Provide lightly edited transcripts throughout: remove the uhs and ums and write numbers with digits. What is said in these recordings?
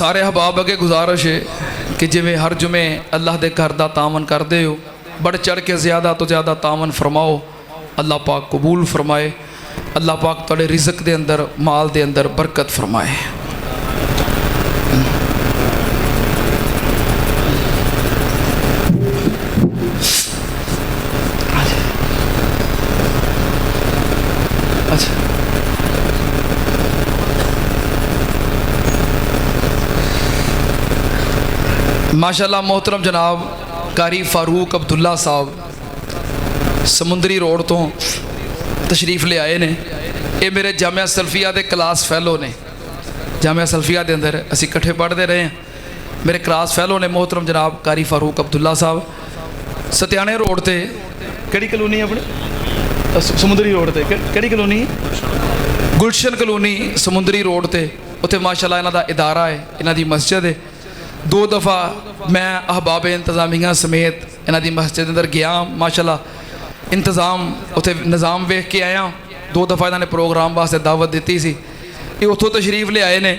सारे हबाब अगे गुजारिश है कि जिमें हर जुमे अल्लाह के घर का तामन करते हो, बढ़ चढ़ के ज़्यादा तो ज़्यादा तामन फरमाओ। अल्लाह पाक कबूल फरमाए। अल्लाह पाक तुहाडे रिज़्क के अंदर, माल के अंदर बरकत फरमाए। माशाअल्लाह मोहतरम जनाब कारी फारूक अब्दुल्ला साहब समुंदरी रोड तो तशरीफ़ ले आए ने। ये मेरे जामिया सल्फिया के क्लास फैलो ने। जामिया सल्फिया के अंदर असी इकट्ठे पढ़ते रहे हैं। मेरे क्लास फैलो ने मोहतरम जनाब कारी फारूक अब्दुल्ला साहब। सत्याने रोड से केड़ी कलोनी अपने समुंदरी रोड से केड़ी कलोनी गुलशन कलोनी समुंदरी रोड से उत्थे माशाअल्लाह इन्हां दा इदारा है, इन्हां दी मस्जिद है। 2 दफ़ा मैं अहबाब इंतज़ामिया समेत इन्हां दी मस्जिद अंदर गया। माशाअल्लाह इंतज़ाम उत्थे निज़ाम वेख के आया। 2 दफ़ा इन्होंने प्रोग्राम वास्ते दावत दी सी। ये उत्थों तशरीफ़ ले आए ने।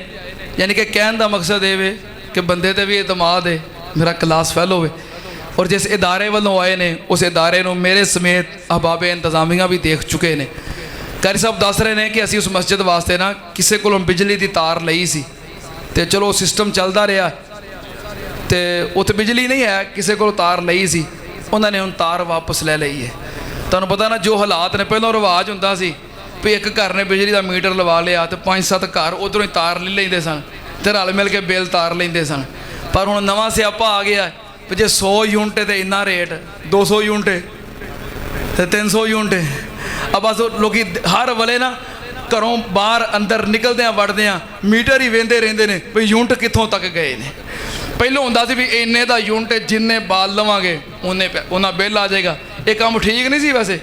यानी कि कहने का मकसद ये वे कि बंदे ते भी एतमाद है, मेरा क्लास फैलो है। और जिस इदारे वालों आए ने उस इदारे नूं मेरे समेत अहबाब इंतज़ामिया भी देख चुके हैं। कारी साहब दस रहे हैं कि असी उस मस्जिद वास्ते ना किसी को बिजली की तार लई सी ते चलो सिस्टम चलता रहा तो उत्थे बिजली नहीं है, किसी को तार लई सी, उन्होंने हुण तार वापस ले ली है। तुहानूं पता ना जो हालात ने पहलों रिवाज हुंदा सी भी एक घर ने बिजली का मीटर लवा लिया तो 5-7 घर उधरों ही तार ले लेंदे सन ते रल मिल के बिल तार लेंदे सन। पर हुण नवां सियापा आ गया भी जे 100 यूनिट तो इन्ना रेट, 200 यूनिट तो 300 यूनिट। अब बस लोग हर वेले ना घरों बाहर अंदर निकलदे वड़दे मीटर ही वेंदे रहिंदे ने भी यूनिट कित्थों तक गए ने। पहलों होंदा सी भी इन्ने दा यूनिट जिन्ने बाल लवांगे उन्ना बिल आ जाएगा। ये काम ठीक नहीं सी वैसे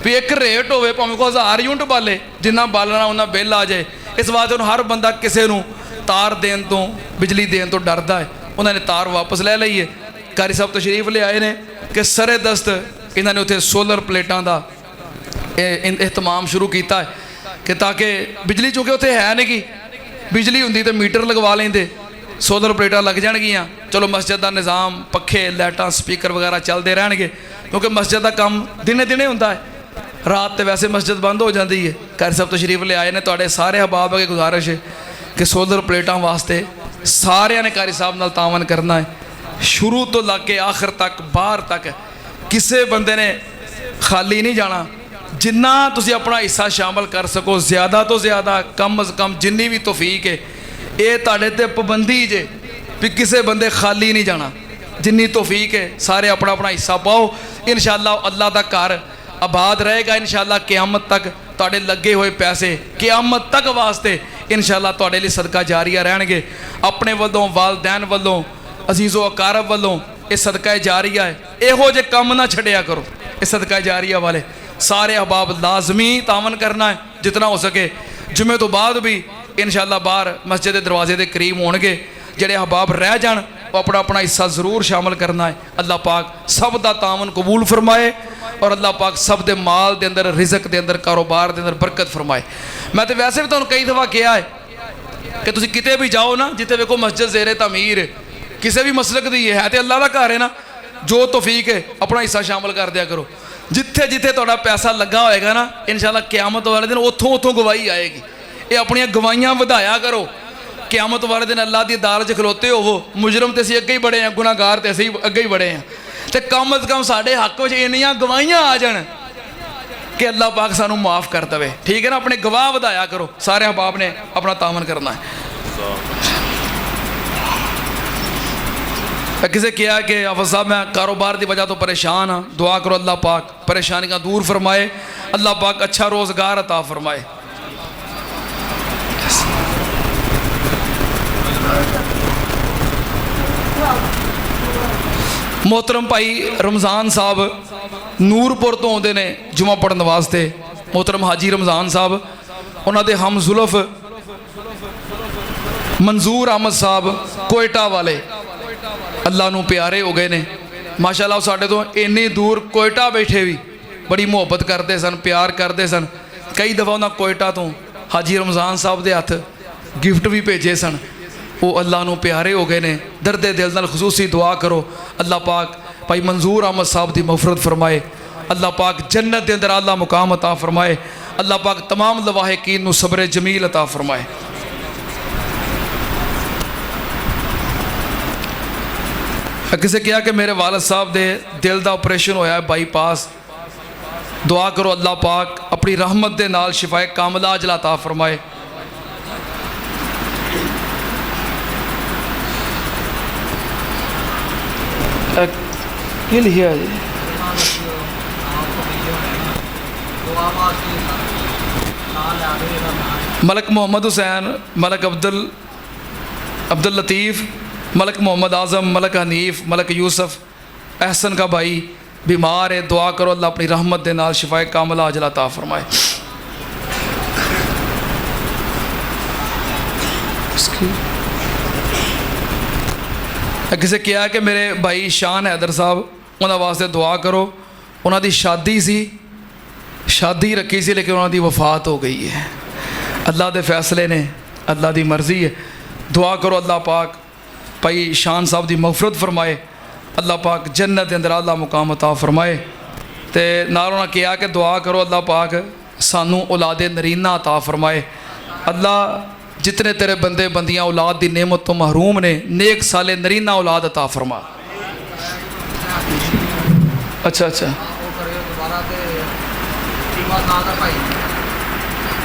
भी एक रेट होवे भावें को 1000 यूनिट बाले, जिन्ना बालना उन्ना बिल आ जाए। इस वास्ते हुण हर बंदा किसी नूं तार देन तो बिजली देन तो डरदा है। उन्होंने तार वापस ले ली है। कारी साहब तशरीफ ले आए ने कि सरे दस्त इन्होंने उत्थे सोलर प्लेटां दा एहतमाम शुरू किया है कि ताकि बिजली चूँकि उत्थे है नहीं कि बिजली हुंदी तो मीटर लगवा लेंदे, सोलर प्लेटां लग जाएगियाँ। चलो मस्जिद का निज़ाम पखे लाइटां स्पीकर वगैरह चलते रहणगे क्योंकि मस्जिद का काम दिने दिने होंदा है, रात तो वैसे मस्जिद बंद हो जाती है। कारी साहब तशरीफ ले आए ने। तुहाडे सारे हबाब अगे गुजारिश है कि सोलर प्लेटां वास्ते सारिਆਂ ने कारी साहब नाल तावन करना है, शुरू तो लग के आखिर तक बाहर तक किसी बंदे ने खाली नहीं जाना। जिन्ना तुसी अपना हिस्सा शामिल कर सको ज़्यादा तो ज़्यादा कम अज़ कम जिन्नी भी तौफीक है ये तुहाडे ते पाबंदी जे भी किसी बंदे खाली नहीं जाना। जिन्नी तौफीक है सारे अपना अपना हिस्सा पाओ। इंशाअल्लाह अल्लाह का घर आबाद रहेगा। इंशाअल्लाह क़यामत तक तुहाडे लगे हुए पैसे क़यामत तक वास्ते इंशाअल्लाह तुहाडे लई सदका जारिया रहणगे। अपने वल्लों वालदैन वल्लों अजीज़ो अकारब वल्लों ये सदका जारिया है। इहो जे काम ना छड्डिया करो। ये सदका जारिया वाले सारे अहबाब लाजमी तावन करना है जितना हो सके। जुमे तो बाद भी इंशाअल्लाह बाहर मस्जिद के दरवाजे के करीब होणगे। जिहड़े अहबाब रह जाण वो अपना अपना हिस्सा जरूर शामिल करना है। अल्लाह पाक सब दा तावन कबूल फरमाए और अल्लाह पाक सब दे माल दे अंदर, रिज़क दे अंदर, कारोबार दे अंदर बरकत फरमाए। मैं तो वैसे भी तुहानूं कई दफ़ा कहा है कि तुसीं किते भी जाओ ना, जिते वेखो मस्जिद ज़ेरे तमीर है, किसी भी मसलक दी है तो अल्लाह का घर है ना, जो तौफीक है अपना हिस्सा शामिल कर दिया करो। जिथे जिथे तुहाडा पैसा लगा होएगा ना इंशाअल्लाह क़यामत वाले दिन उतों उतों गवाही आएगी। ये अपनी गवाहियां वधाया करो। क़यामत वाले दिन अल्लाह की अदालत च खलोते हो, मुजरम तो असीं अगे ही बड़े हैं, गुनाहगार तो असीं अगे ही बड़े हैं, तो कम अज़ कम साढ़े हक में इन्नियां गवाहियां आ जान कि अल्लाह पाक सानू माफ़ कर दे। ठीक है ना, अपने गवाह वधाया करो। सारे अहबाब ने अपना तावन करना है। किसी कहा कि हाफिज़ साहब मैं कारोबार की वजह तो परेशान हाँ, दुआ करो अल्लाह पाक परेशानियां दूर फरमाए, अल्लाह पाक अच्छा रोज़गार अता फरमाए। मोहतरम भाई रमज़ान साहब नूरपुर तो आते ने जुमा पढ़ने वास्ते। मोहतरम हाजी रमज़ान साहब, उन्होंने हम जुल्फ मंजूर अहमद साहब कोयटा वाले अल्लाह नूं प्यारे हो गए ने। माशाअल्लाह साढ़े तो इन्नी दूर कोयटा बैठे भी बड़ी मुहब्बत करते सन, प्यार करते सन। कई दफ़ा उन्होंने कोयटा तो हाजी रमज़ान साहब के हथ गिफ्ट भी भेजे सन। वो अल्लाह नू प्यारे हो गए ने। दर्दे दिल नाल खसूसी दुआ करो, अल्लाह पाक भाई मंजूर अहमद साहब की मगफरत फरमाए, अल्लाह पाक जन्नत के अंदर आला मुकाम अता फरमाए, अल्लाह पाक तमाम लवाहिकीन नू सब्र जमील अता फरमाए। किसी कहा कि मेरे वालद साहब दे दिल का ऑपरेशन होया है बाईपास, दुआ करो अल्लाह पाक अपनी रहमत के नाल शिफाए कामला अजला अता फरमाए। लिखा है जी मलक मोहम्मद हुसैन, मलक अब्दुल लतीफ़, मलक मोहम्मद आज़म, मलक हनीफ, मलक यूसुफ एहसन का भाई बीमार है, दुआ करो अल्लाह अपनी रहमत के नाल शिफाए कामला अजला अता फरमाए। किसी कहा कि मेरे भाई शान हैदर साहब उन्होंने वास्ते दुआ करो, उन्होंने शादी सी, शादी रखी सी लेकिन उन्होंने वफात हो गई है। अल्लाह के फैसले ने, अल्लाह की मर्ज़ी है। दुआ करो अल्लाह पाक भाई शान साहब की मगफरत फरमाए, अल्लाह पाक जन्नत के अंदर आला मुकाम अता फरमाए। तो नाल उन्होंने कहा कि दुआ करो अल्लाह पाक सानू औलादे नरीना अता फरमाए। अल्लाह जितने तेरे बंदे बंदियाँ औलाद की नेमत तो महरूम ने, नेक साले नरीना औलाद अता फरमा। अच्छा अच्छा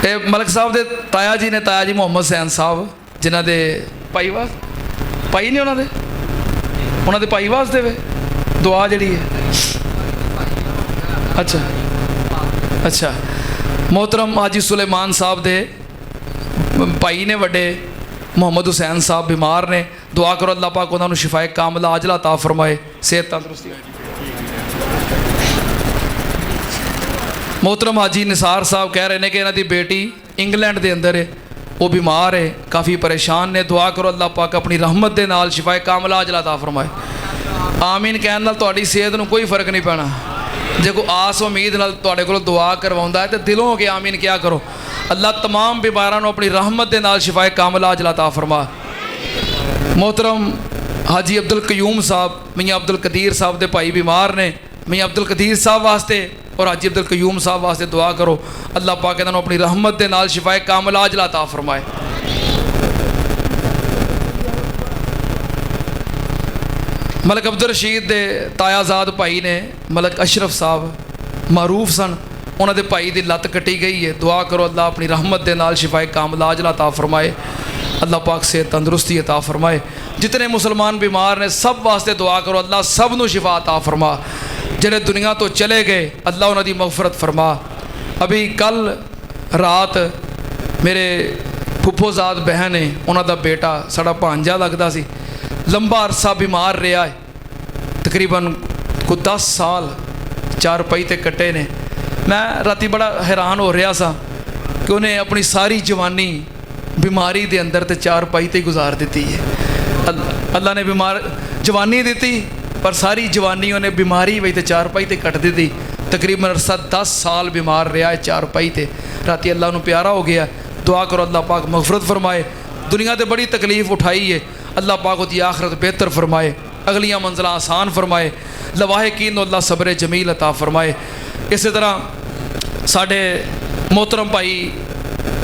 ये मलक साहब के ताया जी ने, ताया जी मोहम्मद सैन साहब जिन्हों के भाई भाई नहीं उन्होंने भाई वास्ते वे दुआ जड़ी है। अच्छा अच्छा मोहतरम हाजी सुलेमान साहब दे भाई ने वड्डे मोहम्मद हुसैन साहब बीमार ने, दुआ करो अल्लाह पाक उन्होंने शिफाए कामला अजला अता फरमाए, सेहत तंदुरुस्ती। मोहतरम हाजी निसार साहब कह रहे हैं कि इन्हों की बेटी इंग्लैंड के अंदर है, वो बीमार है, काफ़ी परेशान ने, दुआ करो अल्लाह पाक अपनी रहमत के नाल शिफाए कामला अजला अता फरमाए। आमीन कहने नाल तुहाडी सेहत नूं कोई फर्क नहीं पैना। जे कोई आस उम्मीद नाल तुहाडे कोलों दुआ करवाउंदा है तो दिलों हो के आमीन क्या करो। अल्लाह तमाम बीमारां नूं अपनी रहमत के नाल शिफाए कामला अजला अता फरमा। मोहतरम हाजी अब्दुल कयूम साहब, मियाँ अब्दुल कदीर साहब के भाई बीमार ने, मियाँ अब्दुल कदीर साहब वास्ते और हाजी अब्दुल कयूम साहब वास्ते दुआ करो, अल्लाह पाक इन्होंने अपनी रहमत के नाल शिफाए कामला अजला अता फरमाए। मलक अब्दुल रशीद दे तायाजाद भाई ने मलक अशरफ साहब मारूफ सन, उन्होंने भाई की लत्त कटी गई है, दुआ करो अल्लाह अपनी रहमत के नाल शिफाए कामला अजला अता फरमाए, अल्लाह पाक से तंदुरुस्ती अता फरमाए। जितने मुसलमान बीमार ने सब वास्ते दुआ करो, अल्लाह सब नूं शिफा अता फरमा। जिन्हें दुनिया तो चले गए अल्लाह उन्होंने मगफरत फरमा। अभी कल रात मेरे फुफोजाद बहन है, उन्होंने बेटा साड़ा भांजा लगता सी, लंबा अरसा बीमार रहा है, तकरीबन कोई 10 साल चार पई ते कट्टे ने। मैं राती बड़ा हैरान हो रहा सा कि उन्हें अपनी सारी जवानी बीमारी के अंदर ते चार पाई ते गुजार दी है। अल्लाह ने बीमार जवानी दी पर सारी जवानी उन्हें बीमारी वही तो चार पाई ते कट दी। तकरीबन अरसा 10 साल बीमार रहा है चार पाई ते। राती अल्लाह नूं प्यारा हो गया, दुआ करो अल्लाह पाक मगफरत फरमाए। दुनिया तो बड़ी तकलीफ उठाई है, अल्लाह पाक उसकी आखरत बेहतर फरमाए, अगलियां मंजिलां आसान फरमाए, लवाहिकीन अल्लाह सब्र जमील अता फरमाए। इस तरह साढ़े मोहतरम भाई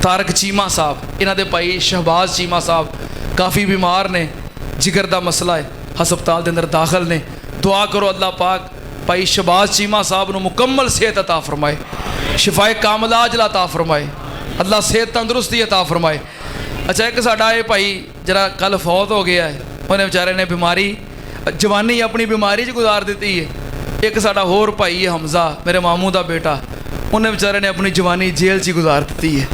तारक चीमा साहब, इन्हां दे भाई शहबाज चीमा साहब काफ़ी बीमार ने, जिगर का मसला है, हस्पताल के अंदर दाखिल ने। दुआ करो अल्लाह पाक भाई शहबाज चीमा साहब नूं मुकम्मल सेहत अता फरमाए, शिफाए कामला अजला अता फरमाए, अल्लाह सेहत तंदुरुस्ती अता फरमाए। अच्छा एक साडा ये भाई जरा कल फौत हो गया है, उन्हें बेचारे ने बीमारी जवानी अपनी बीमारी गुजार दी है। एक साडा होर भाई है हमजा, मेरे मामू का बेटा, उन्हें बेचारे ने अपनी जवानी जेल च गुजार दी है।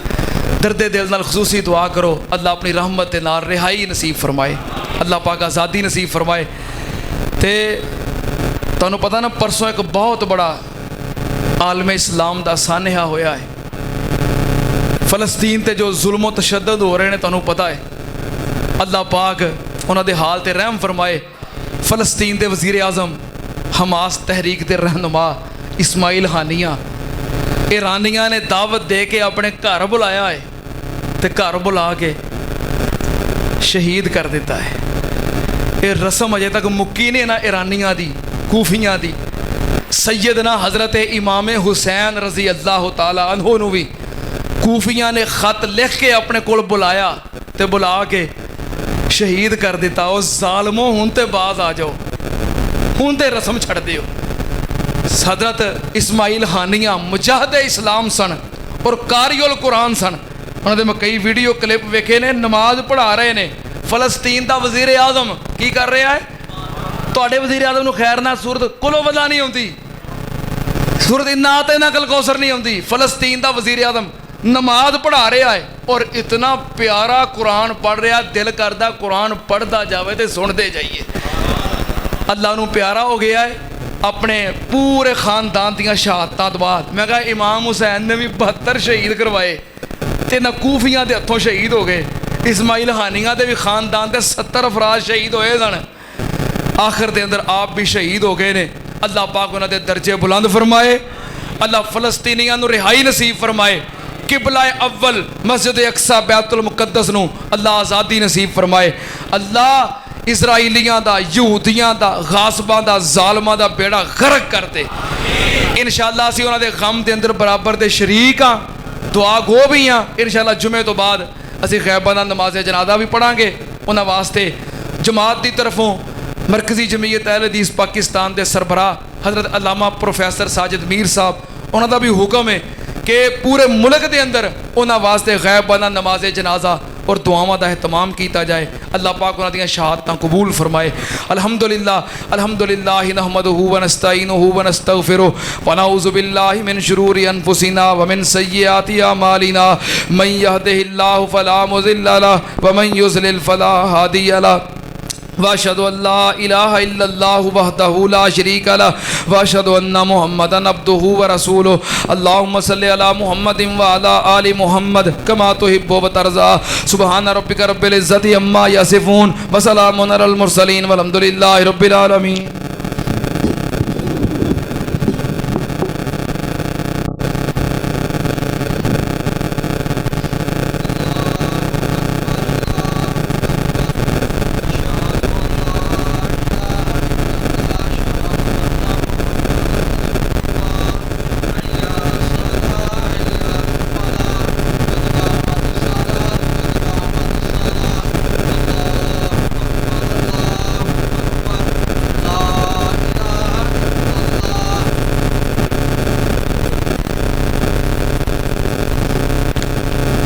दर्दे दिल नाल खसूसी दुआ करो, अल्लाह अपनी रहमत के नाल रिहाई नसीब फरमाए, अल्लाह पाक आज़ादी नसीब फरमाए। तो तुहानू पता ना परसों एक बहुत बड़ा आलम इस्लाम का सानहा होया है, फलस्तीन ते जो जुल्म तशद्दुद हो रहे हैं, तुहानू पता है। अल्लाह पाक उन्होंने हाल ते रहम फरमाए। फलस्तीन के वज़ीर आज़म हमास तहरीक के रहनुमा इस्माइल हानिया ईरानिया ने दावत दे के अपने घर बुलाया है, तो घर बुला के शहीद कर दिता है। ये रस्म अजे तक मुक्की नहीं ना ईरानियां दी, कूफियां दी। सैयदना हज़रत इमाम हुसैन रज़ी अल्लाह ताला अन्हु नू भी कूफियां ने खत लिख के अपने कोल बुलाया तो बुला के शहीद कर दिता। ओ जालमो हुण ते बाज आ जाओ, हुण ते रस्म छड़ दिओ। हज़रत इस्माइल हानिया मुजाहिद इस्लाम सन और कारियुल कुरान सन। उन्होंने मैं कई वीडियो क्लिप वेखे ने, नमाज पढ़ा रहे ने। फलस्तीन का वजीर आजम की कर रहा है? तुहाडे वजीर आजम नूं खैर ना सूरत कुलो वदा नहीं आती, सूरत इन्ना ते ना कल कौसर नहीं आती। फलस्तीन का वजीर आजम नमाज पढ़ा रहा है और इतना प्यारा कुरान पढ़ रहा, दिल करदा कुरान पढ़ता जाए तो सुनते जाइए। अल्लाह नूं प्यारा हो गया है। अपने पूरे खानदान दियां शहादतां तो बाद मैं कहा इमाम हुसैन ने भी 72 शहीद करवाए ते ना कूफियां के हथों शहीद हो गए। इस्माइल हानिया के भी खानदान के 70 अफराज शहीद होए सन। आखिर के अंदर आप भी शहीद हो गए ने। अल्लाह पाक उन्होंने दर्जे बुलंद फरमाए। अल्लाह फलस्तीनियां नूं रिहाई नसीब फरमाए। किबला अव्वल मस्जिद अक्सा बैतुल मुकद्दस नूं अल्लाह आज़ादी नसीब फरमाए। अल्लाह इसराइलियां दा, यहूदियां दा, गासबां दा, जालमां दा बेड़ा गर्क कर दे। इंशाअल्लाह असीं उन्हां दे गम दे अंदर बराबर दे शरीक हाँ, दुआ गो भी हाँ। इंशाअल्लाह जुमे तो बाद असीं गैबां दा नमाज जनाजा भी पढ़ांगे। उन्हां वास्ते जमात की तरफों मरकजी जमीयत अहले हदीस पाकिस्तान के सरबराह हज़रत अल्लामा प्रोफैसर साजिद मीर साहब उन्हां दा भी हुक्म है कि पूरे मुल्क के अंदर उन्हां वास्ते गैबां नमाज जनाजा और दुआवां का एहतमाम किया जाए। अल्लाह पाक उन्हां दियां शहादतां कबूल फरमाए। अल्हम्दुलिल्लाह अल्हम्दुलिल्लाह नहमदुहु व नस्तईनुहु व नस्तगफिरुहु व नऊज़ु बिल्लाहि मिन शुरूरि अनफुसिना व मिन सय्यिआति अमालिना मन यहदिहिल्लाहु फला मुज़िल्ल लहु व मन युज़लिल फला हादिय लहु वाशहदु अल्ला इलाहा इल्लल्लाहु वहदहु ला शरीका लहु वाशहदु अन्ना मुहम्मदन अब्दुहु व रसूलुहु। अल्लाहुम्मा सल्लि अला मुहम्मदिन व अला आलि मुहम्मद कमा तुहिब्बु व तर्ज़ा। सुब्हान रब्बिका रब्बिल इज़्ज़ति अम्मा यसिफून व सलामुन अलल मुरसलीन वल्हम्दुलिल्लाहि रब्बिल आलमीन।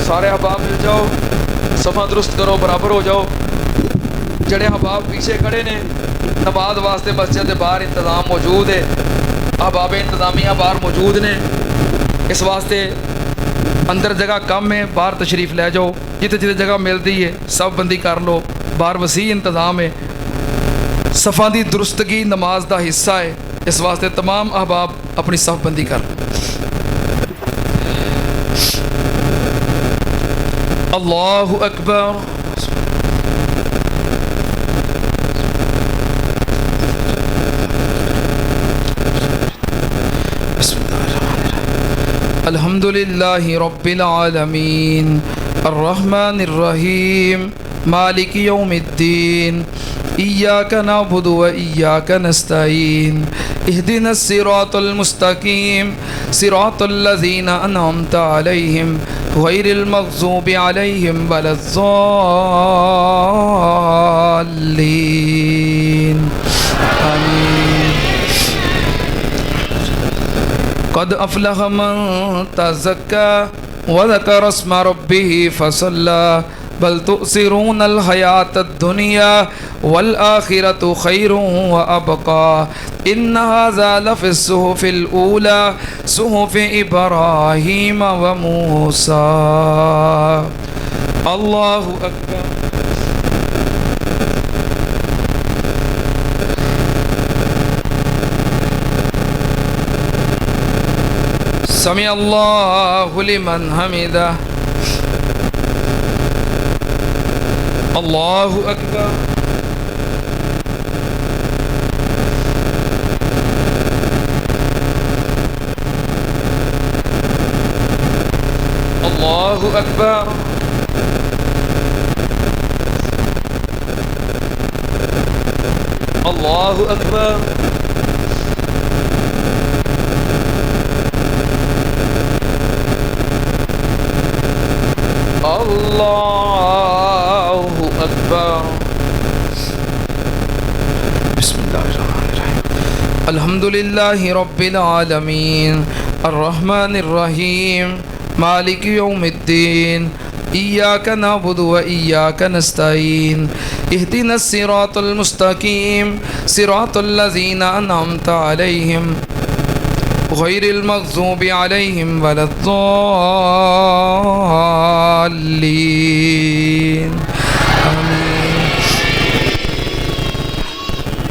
सारे अहबाब मिल जाओ, सफ़ा दुरुस्त करो, बराबर हो जाओ। जड़े अहबाब पीछे खड़े ने नमाज वास्ते मस्जिद के बाहर इंतज़ाम मौजूद है। अहबाब इंतज़ामिया बाहर मौजूद ने, इस वास्ते अंदर जगह कम है, बाहर तशरीफ़ ले जाओ। जिते जिते जगह मिलती है सब बंदी कर लो। बाहर वसी इंतज़ाम है। सफ़ा की दुरुस्तगी नमाज का हिस्सा है, इस वास्ते तमाम अहबाब अपनी सफ़ बंदी कर लो। अल्लाहु अकबर। अल्हम्दुलिल्लाहि रब्बिल आलमीन अर्रहमानिर रहीम मालिकि यौमिद्दीन इय्याका नअबुदु व इय्याका नस्तईन इहदिनस सिरातल मुस्तकीम सिरातल लज़ीना अनअमता अलैहिम गैरिल मग़ज़ूबि अलैहिम वलज़्ज़ाल्लीन आमीन। क़द अफ़लह मन तज़क्का व ज़करा अस्म रब्बिही फ़सल्ला बल तुसिरूनल हयातद दुनिया वल आखिरतु खैरुन व अबका इन्न हाज़ा लफ़िस सुहुफ़िल ऊला सुहुफ़ि इब्राहीम व मूसा। अल्लाहु अकबर। समी अल्लाहु लिमन हमिदा। अल्लाहु अकबर। अल्लाहु अकबर। अल्लाहु अकबर। अल्लाहु अकबर। बिस्मिल्लाहिर्रहमानिर्रहीम। अल्हम्दुलिल्लाहि रब्बिल आलमीन अर्रहमानिर रहीम मालिक यौमिद्दीन इय्याका नअबुदु व इय्याका नस्तईन इहदिनस सिरातल मुस्तकीम सिरातल लज़ीना अनअमता अलैहिम गैरिल मग़ज़ूबि अलैहिम वलद्दाल्लीन आमीन।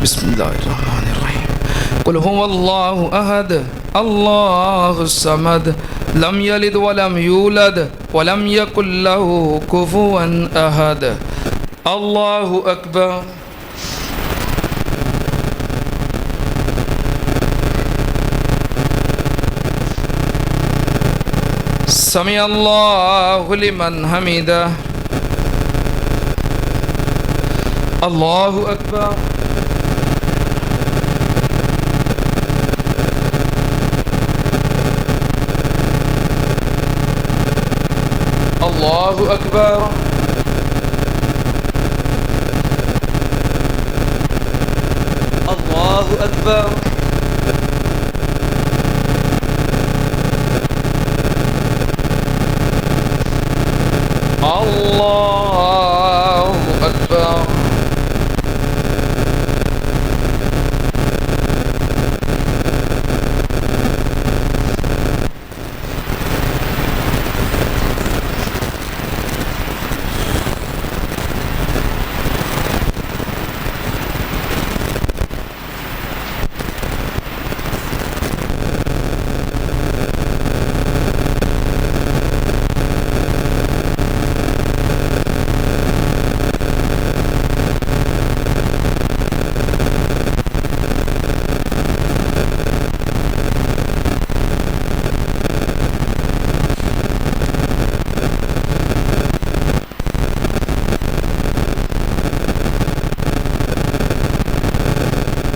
बिस्मिल्लाहिर्रहमानिर्रहीम। कुल हुवल्लाहु अहद अल्लाहुस समद लम यलिद वलम यूलद वलम यकुल लहू कुफुवन अहद। अल्लाहु अकबर। समी अल्लाहु लिमन हमिदा। अल्लाहु अकबर। अल्लाहु अकबर। अल्लाहु अकबर। अल्लाहु अकबर।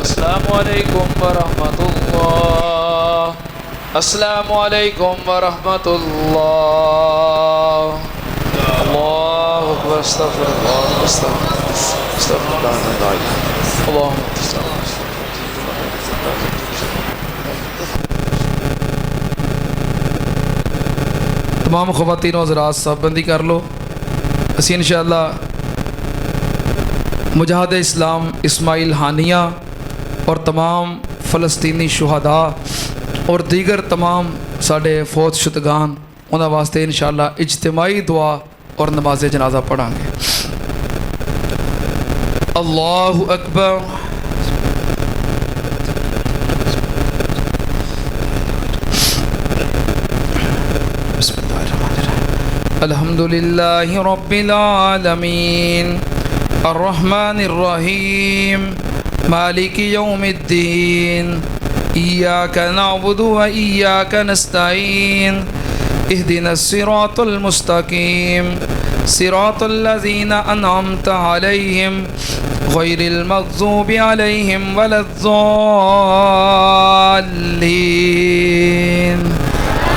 अस्सलामुअलैकुम वरहमतुल्लाह। अस्सलामुअलैकुम वरहमतुल्लाह। अल्लाहु अकबर। अस्तगफिरुल्लाह अस्तगफिरुल्लाह अल्लाहुम्मा तमाम ख़वातीन हज़रात साहब बंदी कर लो। असी इंशाअल्लाह मुजाहिद इस्लाम इस्माइल हानिया और तमाम फ़लस्तीनी शुहदा और दीगर तमाम साढ़े फौत शुदगान उन्होंने वास्ते इंशाअल्लाह इज्तिमाई दुआ और नमाज जनाजा पढ़ांगे। अल्लाहु अकबर। अल्हम्दुलिल्लाहि रब्बिल आलमीन अर्रहमानिर रहीम मालिक यौमिद्दीन इय्याका नअबुदु व इय्याका नस्तईन इहदिनस सिरातल मुस्तकीम सिरातल लज़ीना अनअमता अलैहिम गैरिल मग़ज़ूबि अलैहिम वलद्दाल्लीन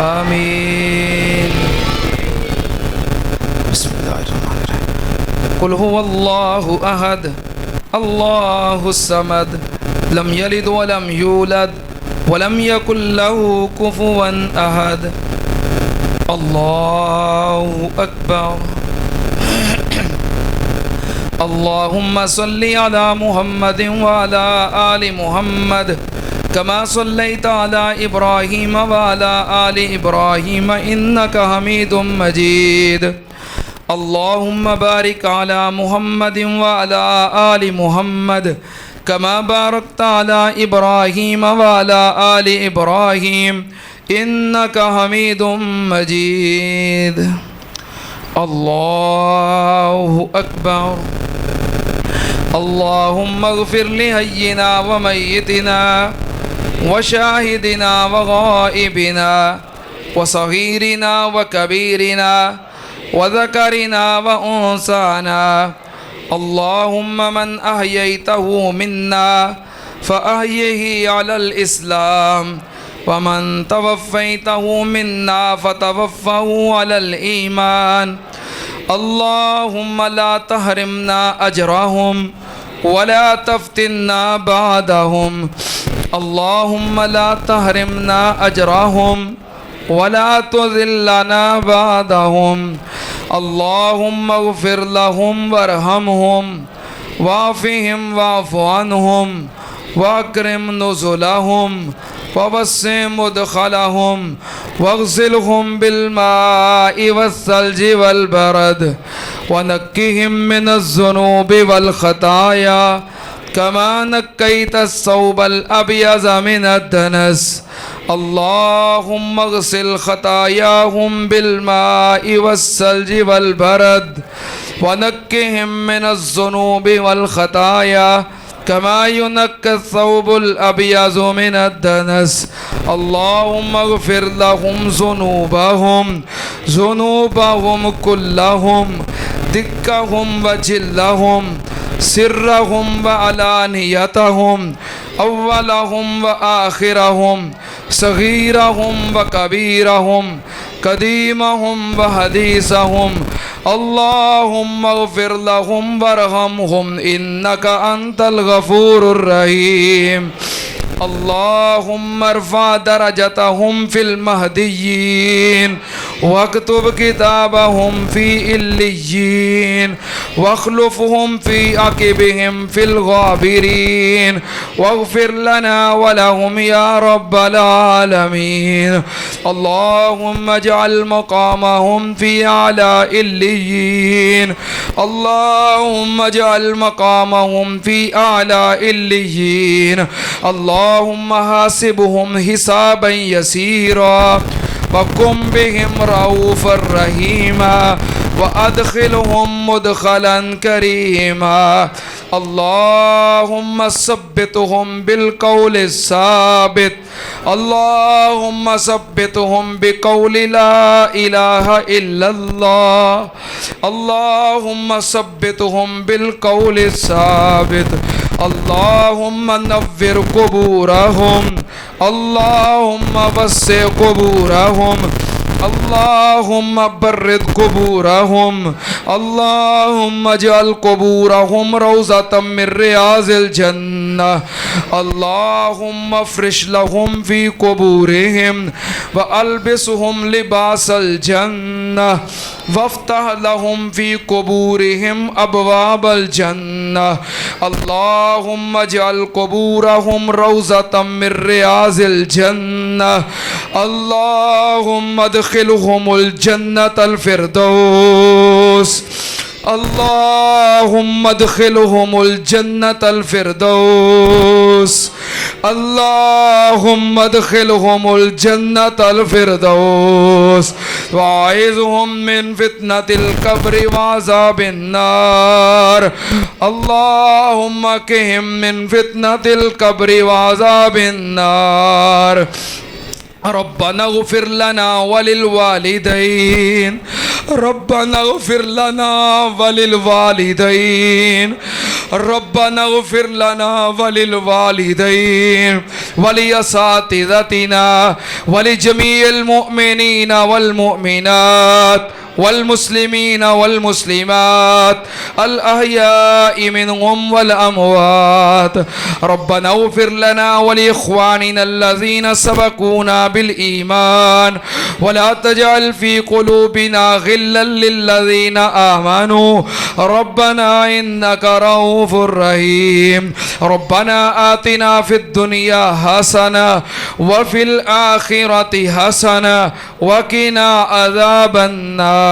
आमीन। कुल हुवल्लाहु अहद अल्लाहुस समद लम यलिद वलम यूलद वलम यकुल लहू कुफुवन अहद। अल्लाहु अकबर। अल्लाहुम्मा सल्लि अला मुहम्मदिन व अला आलि मुहम्मद कमा सल्लैता अला इब्राहीम व अला आलि इब्राहीम इन्नका हमीदुम मजीद। अल्लाहुम्मा बारिक अला मुहम्मदिन व अला आलि मुहम्मद कमा बारकता अला इब्राहीम व अला आलि इब्राहीम इन्नका हमीदुम मजीद। अल्लाहु अकबर। अल्लाहुम्मा ग़फ़िर लिहय्यिना व मय्यितिना व शाहिदिना व गाइबिना व सग़ीरिना व कबीरिना व ज़करिना व उन्साना अल्लाहुम्मा मन अहयैतहु मिन्ना फ़अहयिही अलल इस्लाम वमन तवफ़्फ़ैतहु मिन्ना फ़तवफ़्फ़हु अलल ईमान। अल्लाहुम्मा ला तहरिमना अजरहुम वला तफ्तिन्ना बादहुम। अल्लाहुम्मा ला तहरिमना अजरहुम वला तुज़िल्लना बादहुम। अल्लाहुम्मा अग़फ़िर लहुम वरहमहुम वाफ़िहिम वाफ़ु अन्हुम वअक्रिम नुज़ुलहुम ववस्सि मुदख़लहुम वग़सिलहुम बिलमाइ वस्सल्जि वलबरद वनक्किहिम मिनज़्ज़ुनूबि वलख़ताया कमा नक्कैतस्सौबल अब्यज़ मिनद्दनस। अल्लाहुम्मा अग़सिल ख़तायाहुम बिलमाइ वस्सल्जि वलबरद वनक्किहिम मिनज़्ज़ुनूबि वलख़ताया कमा युनक्कस्सौबुल अब्यज़ु मिनद्दनस। अल्लाहुम्मा अग़फ़िर लहुम ज़ुनूबहुम कुल्लहुम दिक्कहुम व जिल्लहुम सिर्रहुम व अलानियतहुम अव्वलहुम व आखिरहुम सगीरहुम व कबीरहुम कदीमहुम व हदीसहुम। अल्लाहुम्मा अग़फ़िर लहुम वरहमहुम इन्नका अंतल गफ़ूरुर रहीम। अल्लाहुम्मा अर्फ़ा दरजतहुम फ़िल महदिय्यीन वक्तुब किताबहुम फ़ी इल्लिय्यीन वख़्लुफ़हुम फ़ी अक़िबिहिम फ़िल गाबिरीन वग़फ़िर लना व लहुम या रब्बल आलमीन। अल्लाहुम्मा इजअल मक़ामहुम फ़ी आला इल्लिय्यीन। अल्लाहुम्मा इजअल मक़ामहुम फ़ी आला इल्लिय्यीन। अल्लाहुम्मा हासिबहुम हिसाबन यसीरा वकुम बिहिम रऊफ़र रहीमा व अदखिलहुम मुदखलन करीमा। अल्लाहुम्मा सब्बितहुम बिलक़ौलिस साबित। अल्लाहुम्मा सब्बितहुम बिक़ौलि ला इलाहा इल्लल्लाह। अल्लाहुम्मा सब्बितहुम बिलक़ौलिस साबित। अल्लाहुम्मा नव्विर क़ुबूरहुम। अल्लाहुम्मा वस्सि क़ुबूरहुम। अल्लाहुम्मा बर्रिद क़ुबूरहुम। अल्लाहुम्मा इजअल क़ुबूरहुम रौज़तम मिन रियाज़िल जन्नह। अल्लाहुम्मा अफ़रिश लहुम फ़ी क़ुबूरिहिम व अल्बिसहुम लिबासल जन्नह वफ़्तह लहुम फ़ी क़ुबूरिहिम अबवाबल जन्नह। अल्लाहुम्मा इजअल क़ुबूरहुम रौज़तम मिन रियाज़िल जन्नह। अल्लाहुम्मा अदखिलहुमुल जन्नतल फ़िरदौस। अल्लाहुम्मा अदखिलहुमुल जन्नतल फ़िरदौस। अल्लाहुम्मा अदखिलहुमुल जन्नतल फ़िरदौस वअइज़हुम मिन फ़ितनतिल क़ब्रि व अज़ाबिन नार। अल्लाहुम्मा क़िहिम मिन फ़ितनतिल क़ब्रि व अज़ाबिन नार। रब्बना इग़फ़िर लना वलिल वालिदैन। रब्बना इग़फ़िर लना वलिल वालिदैन। रब्बना इग़फ़िर लना वलिल वालिदैन वलि असातिज़तिना वलि जमीइल मुअमिनीना वल मुअमिनात वल मुस्लिमीन वल मुस्लिमात अल अहयाइ मिनहुम वल अमवात। रब्बना इग़फ़िर लना व लि इख़्वानिना अल्लज़ीना सबक़ूना बिल ईमान व ला तजअल फ़ी क़ुलूबिना ग़िल्लन लिल्लज़ीना आमनू रब्बना इन्नका रऊफ़ुर रहीम। रब्बना आतिना फ़िद दुनिया हसना व फ़िल आखिरति हसना व क़िना अज़ाबन नार।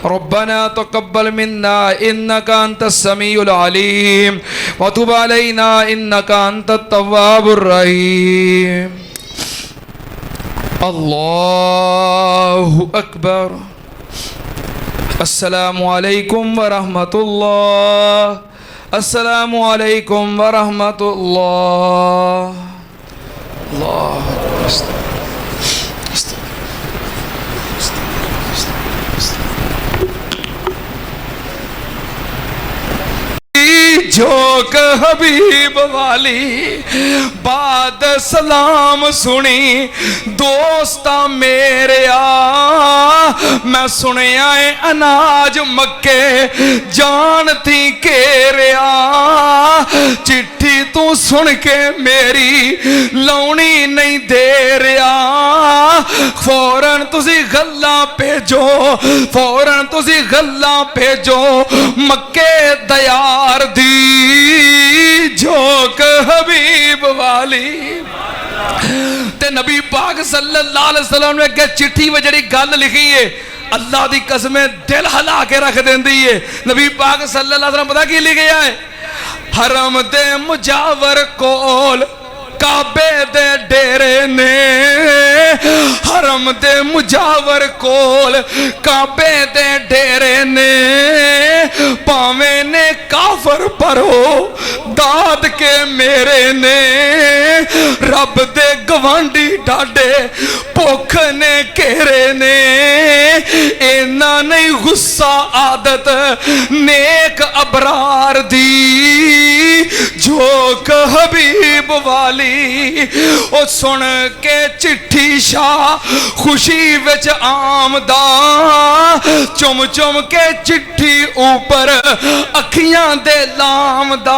रब्बना तक़ब्बल मिन्ना इन्नका अंतस समीउल अलीम व तुब अलैना इन्नका अंतत तव्वाबुर रहीम। अल्लाहु अकबर। अस्सलामु अलैकुम व रहमतुल्लाह। अस्सलामु अलैकुम व रहमतुल्लाह। अल्लाह जोक हबीब वाली बाद सलाम सुनी दोस्ता मेरे मैं सुनिया है अनाज मक्के जान थी घेरिया चिट्ठी तू सुन के मेरी लाउनी नहीं दे रहा फौरन तुसी गल्ला भेजो फौरन तुसी गल्ला भेजो मक्के दयार दी जोक हबीब वाली ते नबी पाक सल्लल्लाहु अलैहि वसल्लम ने अगे चिट्ठी में जड़ी गल लिखी है अल्लाह दी कसमें दिल हिला के रख देंदी है। नबी पाक सल्लल्लाहु अलैहि वसल्लम पता की लिखिया है हरम दे मुजावर कोल काबे दे डेरे ने हरम दे मुजावर कोल काबे दे डेरे ने पावे ने काफर परो दाद के मेरे ने रब दे गवांडी डाडे भुख ने घेरे ने इना नहीं गुस्सा आदत नेक अबरार दी जोक हबीब वाली ओ सुन के चिट्ठी शाह खुशी विच आमदा चुम चुम के चिट्ठी ऊपर अखियां दे लामदा